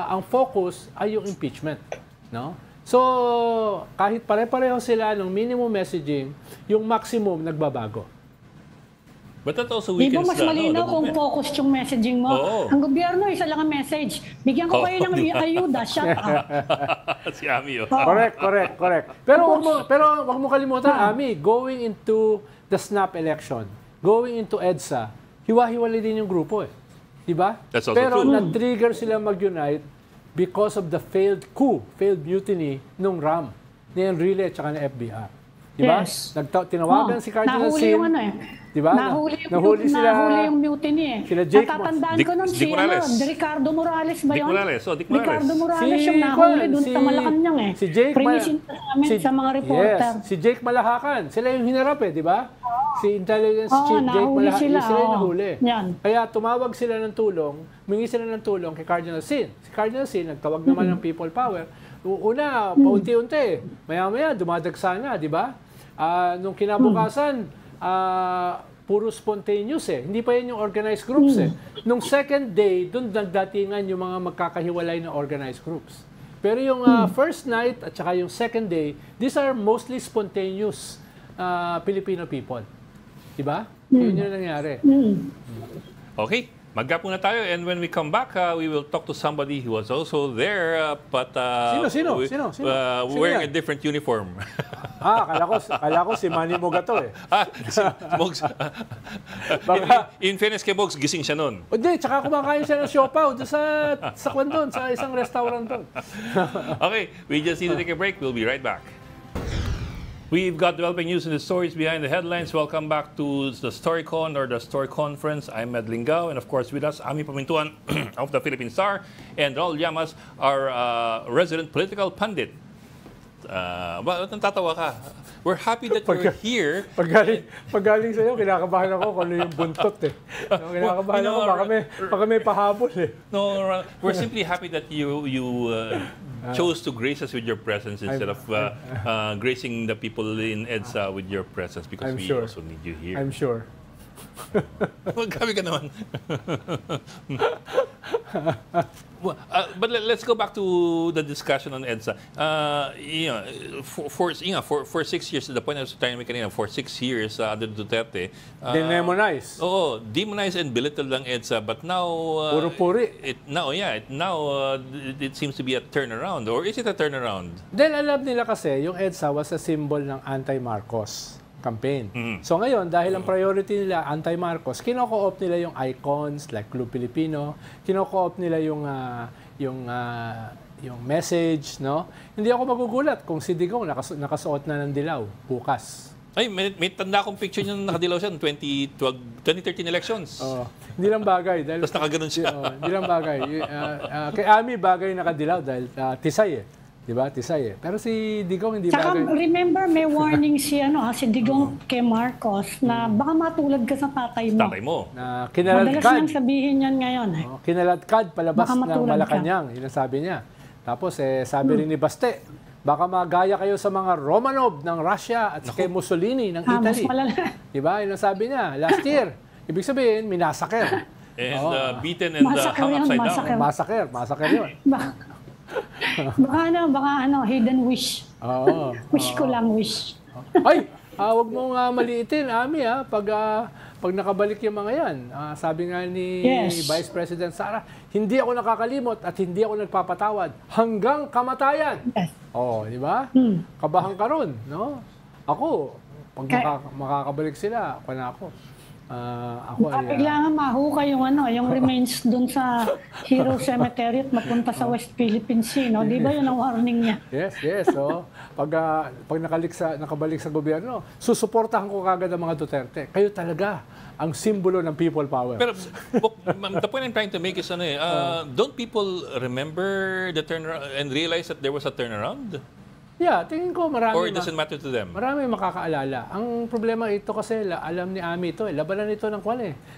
ang focus ay yung impeachment. No? So, kahit pare-pareho sila ng minimum messaging, yung maximum nagbabago. But that also Di ba weakens mas malinaw kung focus yung messaging mo? Oo. Ang gobyerno, isa lang ang message. Bigyan ko kayo ng ayuda, shut up. Si Ami, oh. Correct. Pero wag mo kalimutan, Ami, going into the snap election, going into EDSA, hiwa-hiwalay din yung grupo eh. Di ba? That's also Pero true. na-trigger sila mag-unite because of the failed mutiny nung RAM, ni Enrile at saka ni FBR. Di ba? Yes. Tinawagan si Cardinal Nahuli Sin. yung ano eh. Di ba? Nahuli yung mutiny eh. Sila Jake Natatandaan Dick- ko nun Dick si Morales. Ricardo Morales ba Dick yun? Morales. Oh, Dick Morales. Ricardo Morales yung nahuli dun sa Malacanang eh. Si Jake Prinisinta namin sa mga reporter. Yes, si Jake Malahakan. Sila yung hinarap eh, di ba? Si Intelligence Chief Jake nahuli Malahakan. sila, Sila yung nahuli. Yan. Kaya tumawag sila ng tulong, humingi sila ng tulong kay Cardinal Sin. Si Cardinal Sin, nagtawag naman ng People Power. Una, paunti-unti. Maya-maya, dumadagsa na, di ba? Nung kinabukasan, puro spontaneous eh. Hindi pa yan yung organized groups eh. Nung second day, doon nagdatingan yung mga magkakahiwalay na organized groups. Pero yung first night at saka yung second day, these are mostly spontaneous Filipino people. Diba? Yun yung nangyari. Okay, mag-gap muna tayo, and when we come back, we will talk to somebody who was also there, but Sino? wearing a yan? different uniform. Akala ko si Manny Mogato eh. Si Mogs. In fairness kay Mogs, gising siya nun. Hindi, tsaka kumakain siya ng siopaw doon sa kwan doon, sa isang restaurant doon. Okay, we just need to take a break. We'll be right back. We've got developing news and the stories behind the headlines. Welcome back to the StoryCon or the Story Conference. I'm Med Lingao, and of course with us, Ami Pamintuan of the Philippine Star, and Raul Llamas, our resident political pundit. Well, natatawa ka. We're happy that you're here. Pag galing sa'yo, kinakabahan ako kung ano yung buntot eh. No, kinakabahan ako, baka may pahabol eh. No, we're simply happy that you chose to grace us with your presence instead of gracing the people in EDSA with your presence because we also need you here. I'm sure. Magkabi ka naman. But let's go back to the discussion on EDSA. For 6 years, to the point I was trying to make kanina, for 6 years under Duterte, Demonize. Oo, demonize and belittle lang EDSA. But now, Puro-puri. it seems to be a turnaround. Or is it a turnaround? Then alam nila kasi, yung EDSA was a symbol ng anti-Marcos campaign. So ngayon, dahil ang priority nila anti-Marcos, kinoko-opt nila yung icons like Club Filipino, kinoko-opt nila yung message, no? Hindi ako magugulat kung si Digong nakasuot na ng dilaw bukas. Ay, may tanda akong picture niya na nakadilaw siya noong 2013 elections. Hindi lang bagay. Dahil, tapos nakaganon siya. Hindi lang bagay. Kay Ami, bagay nakadilaw dahil tisay eh. Diba? Tisay eh. Pero si Digong hindi Saka, bagay. remember, may warning si Digong kay Marcos na baka matulad ka sa tatay mo. Tatay mo. Na Madalas kinaladkad. niyang sabihin yan ngayon. Kinaladkad palabas Baka ng matulad Malacanang. Yun ang sabi niya. Tapos sabi rin ni Baste, baka magaya kayo sa mga Romanov ng Russia at kay Mussolini ng Italy. Mas malala. Diba? Yun ang sabi niya. Last year. Ibig sabihin, minasaker. And beaten and hung upside down. Masaker yun. Baka hidden wish. Wish ko lang, wish. Ay, wag mong maliitin, Ami, pag nakabalik yung mga yan. Sabi nga ni Vice President Sara, hindi ako nakakalimot at hindi ako nagpapatawad hanggang kamatayan. Yes. Di ba? Kabahan ka ron, no? Ako, pag makakabalik sila, ako na ako. Bigla nga mahukay yung remains dun sa Hero Cemetery at mapunta sa West Philippine Sea, no? Di ba yun ang warning niya? Yes. Pag nakabalik sa gobyerno, susuportahan ko kagad ang mga Duterte. Kayo talaga ang simbolo ng people power. Pero the point I'm trying to make is, don't people remember the turnaround and realize that there was a turnaround? Yeah, tingin ko marami. Or it doesn't matter to them? Marami makakaalala. Ang problema ito kasi, alam ni Ami ito, labanan ito ng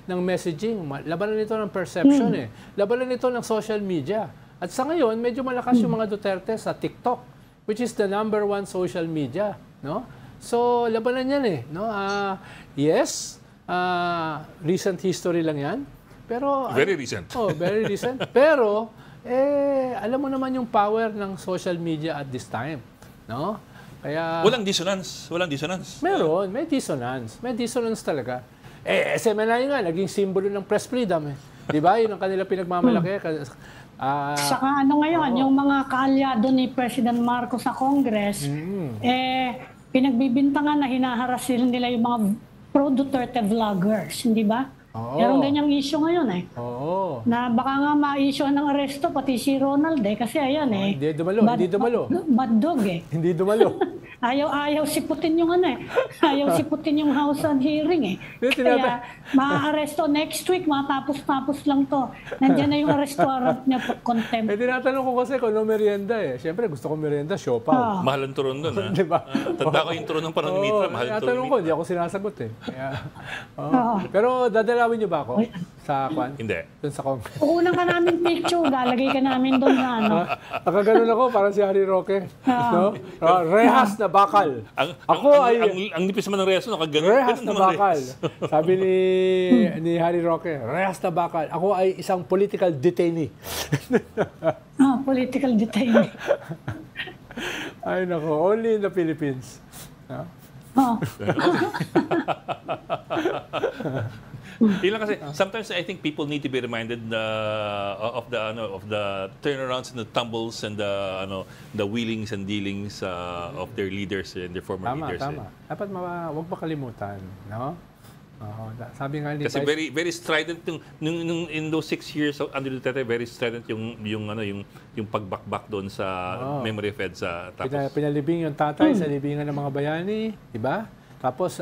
ng messaging, labanan ito ng perception, labanan ito ng social media. At sa ngayon, medyo malakas yung mga Duterte sa TikTok, which is the #1 social media, no? So, labanan yan no? Yes, recent history lang yan. Pero very recent. Very recent. Pero alam mo naman yung power ng social media at this time. No? Kaya walang dissonance. Meron, may dissonance. May dissonance talaga. SMNI nga naging simbolo ng press freedom 'Di ba? Yun ang kanila pinagmamalaki. Saka ngayon, yung mga kaalyado ni President Marcos sa Congress, pinagbibintangan na hinaharas nila yung mga pro-Duterte vloggers, hindi ba? Merong ganyang issue ngayon na baka nga ma-issue ng aresto pati si Ronald kasi ayan Hindi dumalo. Bad dog Hindi dumalo. Ayaw siputin yung Ayaw siputin yung House on hearing Kaya ma-aresto next week, matapos-tapos lang to. Nandiyan na yung arrest warrant niya for contempt. Tinatanong ko kasi kung ano merienda Siyempre gusto ko merienda, siopaw. Mahal ang turon doon Diba? Tanda ko yung turon ng panahon ni Mitra, mahal ang turon. Tinatanong ko, hindi ako sinasagot Kaya, pero dadalawin niyo ba ako sa kwan? Hindi. Doon sa Congress. Kukunan ka namin picture, lalagay ka namin doon sa Nakaganon ako, parang si Harry Roque. No? Rehas na bakal. Ang nipis man ng reso, nakaganon. Rehas na bakal. Sabi ni Harry Roque, rehas na bakal. Ako ay isang political detainee. Political detainee. Ay nako, only in the Philippines. Yun lang kasi sometimes I think people need to be reminded of the turnarounds and the tumbles and the wheelings and dealings of their leaders and their former leaders. Tama. Dapat wag makalimutan, no? Sabi nga ni kasi very strident in those 6 years under Duterte, very strident yung pagbakbak doon sa memory of EDSA. Tapos pinalibing yung tatay sa libingan ng mga bayani, di ba? Tapos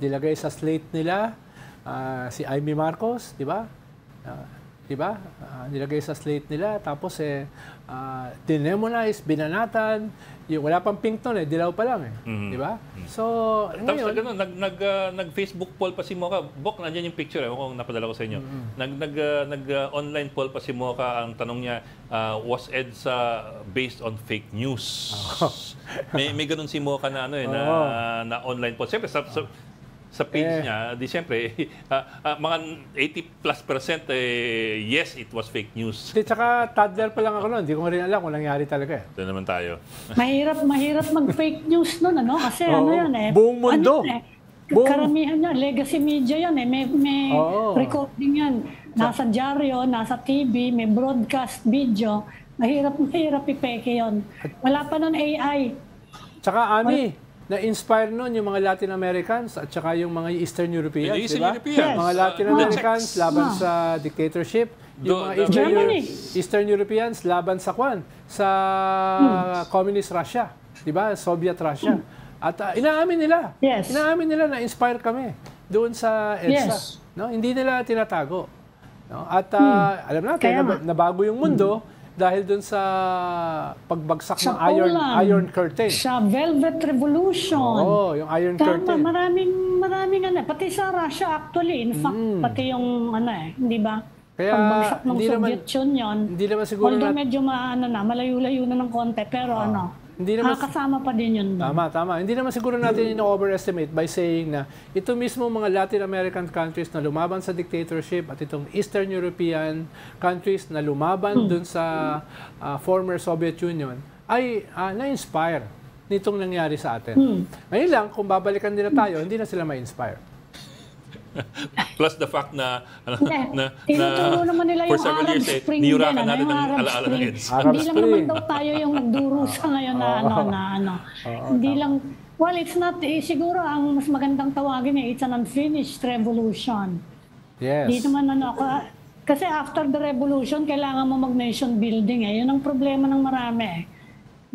dilagay sa slate nila si Amy Marcos, di ba? di ba? Nilagay sa slate nila, tapos dinemonize, binanatan, wala pang pink noon dilaw pa lang di ba? So, Tapos ngayon, nag-Facebook poll pa si Mocha. Bok, nandiyan yung picture kung napadala ko sa inyo. Nag-online poll pa si Mocha. Ang tanong niya, was EDSA based on fake news? may ganun si Mocha na na online poll. Siyempre, sa page niya, di siyempre, mga 80+% yes, it was fake news. Tsaka toddler pa lang ako noon, hindi ko rin alam kung nangyari talaga Ito naman tayo. Mahirap mag-fake news nun, Kasi yan buong mundo. Karamihan yan, legacy media yan May recording yan. Nasa dyaryo, nasa TV, may broadcast video. Mahirap ipeke yon. Wala pa nun AI. Tsaka na-inspire nun yung mga Latin Americans at saka yung mga Eastern Europeans, di ba? Yes. Mga Latin Americans laban sa dictatorship, yung mga Eastern Europeans laban sa communist Russia, di ba? Soviet Russia. At inaamin nila. Yes. Inaamin nila na inspire kami doon sa EDSA. No? Hindi nila tinatago. No? At alam natin, nabago yung mundo dahil dun sa pagbagsak ng Iron Curtain. Sa Velvet Revolution. Yung Iron Curtain. Maraming pati sa Russia actually, in fact, pati yung hindi ba? Kaya, pagbagsak ng Soviet Union. Hindi naman siguro although medyo malayo-layo na ng konti, pero hindi naman, kasama pa din yun. Tama. Hindi naman siguro natin overestimate by saying na ito mismo mga Latin American countries na lumaban sa dictatorship at itong Eastern European countries na lumaban dun sa former Soviet Union ay na-inspire nitong nangyari sa atin. Ngayon lang, kung babalikan nila tayo, hindi na sila ma-inspire. Plus the fact na tinuturo naman nila yung Arab Spring din, niyurakan natin ang alaala ng EDSA. Hindi lang naman daw tayo yung nagdurusa ngayon hindi lang, well, it's not, siguro ang mas magandang tawagin it's an unfinished revolution. Yes. Di naman kasi after the revolution, kailangan mo mag-nation building Yun ang problema ng marami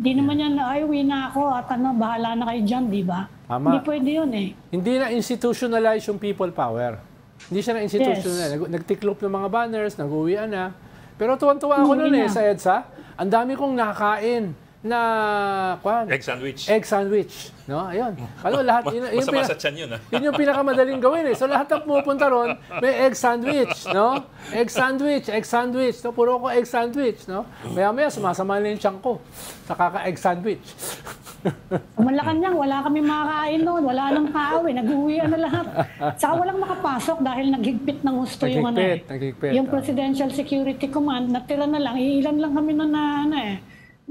Di naman yan, uwi na ako at bahala na kayo dyan, di ba? Tama. Hindi pwede yun Hindi na institutionalize yung people power. Hindi siya na institutionalize. Yes. Nagtiklop ng mga banners, nag-uwian na. Pero tuwan-tuwa ako noon sa EDSA. Ang dami kong nakakain na egg sandwich. Egg sandwich, no? Ayun. Lahat masama sa tiyan yun, Yun yung pinakamadaling gawin So lahat ng pumupunta ron, may egg sandwich, no? Egg sandwich, no? Puro ko egg sandwich, no? Maya-maya sumasama na yung tiyan ko sa kaka-egg sandwich. Sa Malacanang, wala kami makakain noon. Wala nang tao nag-uwian na lahat. Saka walang makapasok dahil naghigpit ng husto yung yung Presidential Security Command. Natira na lang. Ilan lang kami noon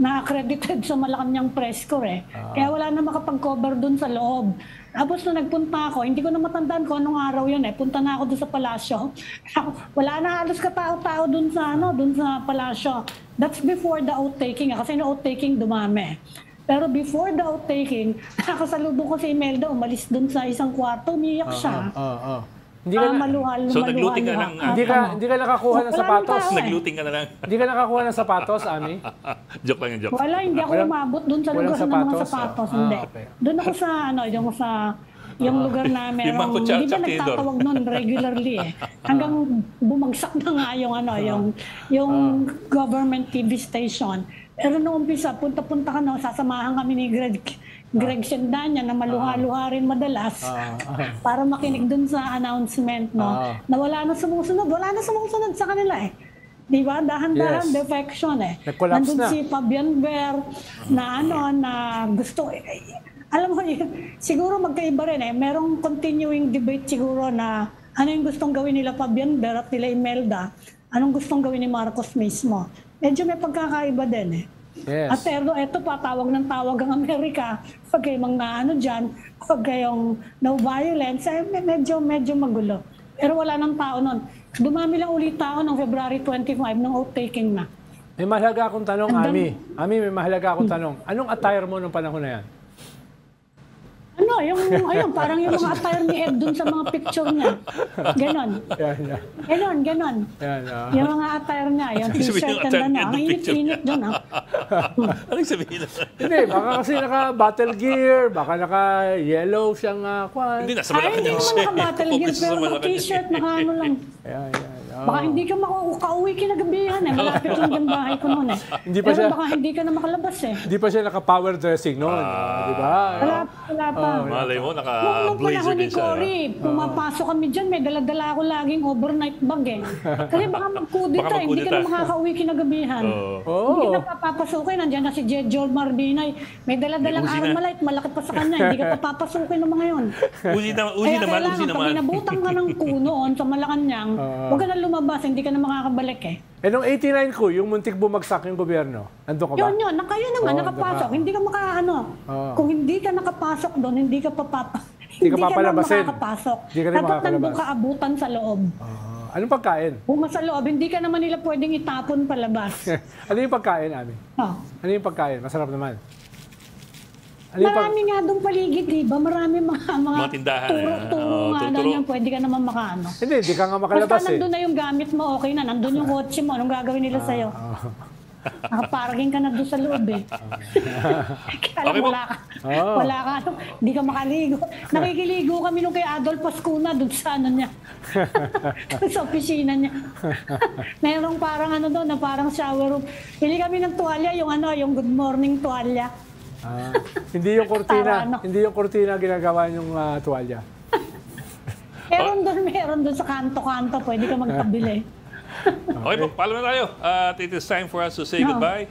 na accredited sa Malacanang press corps Kaya wala na makapag-cover dun sa loob. Tapos nung nagpunta ako, hindi ko na matandaan kung anong araw yun Punta na ako dun sa palasyo. Wala na halos katao-tao dun sa palasyo. That's before the outtaking kasi yung outtaking dumami. Pero before the outtaking, nakasalubong ko si Imelda, umalis dun sa isang kwarto, umiyak siya. Hindi ka so nagluting ka lang. Hindi ka nakakuha ng sapatos. Nagluting ka na lang. Hindi ka nakakuha ng sapatos, Ami? Joke lang yung joke. Wala, hindi ako umabot dun sa lugar ng mga sapatos. Hindi. Okay. Doon ako yung lugar na merong, hindi ba nagtatawag nun regularly Hanggang bumagsak na nga yung government TV station. Pero noong umpisa, punta-punta ka sasamahan kami ni Greg Sendanya na maluha-luha rin madalas para makinig dun sa announcement na wala na sumusunod sa kanila Di ba? Dahan-dahan defection Nag-collapse Nandun na. si Fabian Ver na gusto alam mo, siguro magkaiba rin Merong continuing debate siguro na ano yung gustong gawin nila Fabian Ver at nila Imelda, anong gustong gawin ni Marcos mismo. Medyo may pagkakaiba din Yes. At pero eto pa, tawag ng tawag ang Amerika. Pag kayo mga dyan, pag kayong no violence, medyo magulo. Pero wala nang tao nun. Dumami lang ulit tao noong February 25 ng outtaking na. May mahalaga akong tanong, Ami. Ami, may mahalaga akong tanong. Anong attire mo nung panahon na yan? Parang yung mga attire ni Ed dun sa mga picture niya. Ganon. Ganon. Yung mga attire niya, yung t-shirt and ang init-init dun Anong sabihin? Hindi, baka kasi naka-battle gear, baka naka-yellow siyang Hindi, nasa Malacanang siya. Ay, hindi mo naka-battle gear, pero naka-t-shirt, naka lang. Baka hindi ka makauwi kinagabihan eh. Malapit lang yung bahay ko noon eh. Pero baka hindi ka na makalabas eh. Hindi pa siya naka-power dressing noon. Di ba? Wala pa. Malay mo, Nung naka-blazer panahon ni din siya. Cory, pumapasok kami dyan, may dala-dala ako laging overnight bag eh. Kasi baka magkudita, hindi ka na makakauwi kinagabihan. Hindi ka na papapasukin, nandiyan na si Jejol Mardinay. May dala-dalang Armalite, malaki pa sa kanya, hindi ka papapasukin ng mga yun. Uzi naman. Pag inabutan ka ng kunoon sa Malacanang, huwag ka na lumabas, hindi ka na makakabalik eh. Eh, nung 89 ko, yung muntik bumagsak yung gobyerno, nandun ka ba? Yun, nakapasok. Hindi ka kung hindi ka nakapasok doon, hindi ka Hindi ka papalabasin. makakapasok. Hindi ka rin Dapat makakalabas. nandun ka abutan sa loob. Anong pagkain? Kung sa loob, hindi ka naman nila pwedeng itapon palabas. Ano yung pagkain, Ami? Ano yung pagkain? Masarap naman. Marami nga doon paligid, di ba? Marami mga tindahan. turo nga doon yan. Pwede ka naman makaano. Hindi ka nga makalabas Basta nandun na yung gamit mo, okay na. Nandun yung kotse mo. Anong gagawin nila sa'yo? Nakaparking ka na doon sa loob eh. Kaya Okay, wala ka. Hindi ka makaligo. Nakikiligo kami nung kay Adolf Pascuna doon sa niya. Sa opisina niya. Mayroong parang doon na parang shower room. Pili kami ng tuwalya, yung good morning tuwalya. Hindi yung kurtina, hindi yung kurtina ginagawa yung tuwalya. Meron doon sa kanto-kanto, pwede ka magtabili. Okay, paalam na tayo. It is time for us to say goodbye.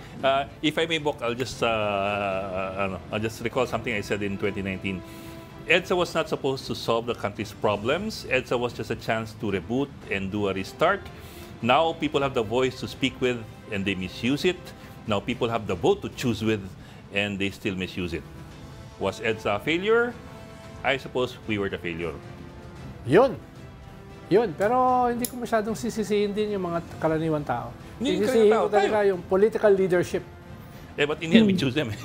If I may, Bok, I'll just recall something I said in 2019. EDSA was not supposed to solve the country's problems. EDSA was just a chance to reboot and do a restart. Now people have the voice to speak with and they misuse it. Now people have the vote to choose with and they still misuse it. Was EDSA a failure? I suppose we were the failure. Yun. Pero hindi ko masyadong sisisihin din yung mga karaniwang tao. Sisisihin ko talaga yung political leadership. But in the end, we choose them.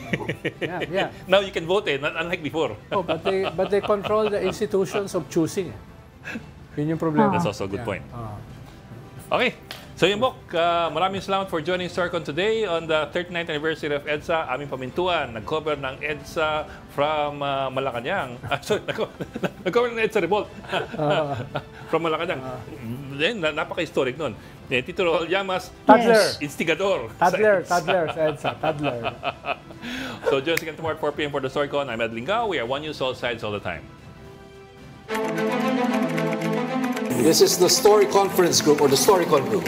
Yeah. Now you can vote, not unlike before. But they control the institutions of choosing. Yun yung problema. That's also a good point. Okay. So yun, Bok, maraming salamat for joining Starcon today on the 39th anniversary of EDSA. Aming pamintuan, nag-cover ng EDSA from Malacanang. Nag-cover ng EDSA Revolt from Malacanang. Then, napaka-historic nun. Tito Raul Llamas, Toddler. instigador. Toddler sa EDSA. Toddler. So join us again tomorrow at 4 p.m. for the Starcon. I'm Ed Lingao. We are One News, all sides, all the time. This is the Story Conference Group or the Storycon Group.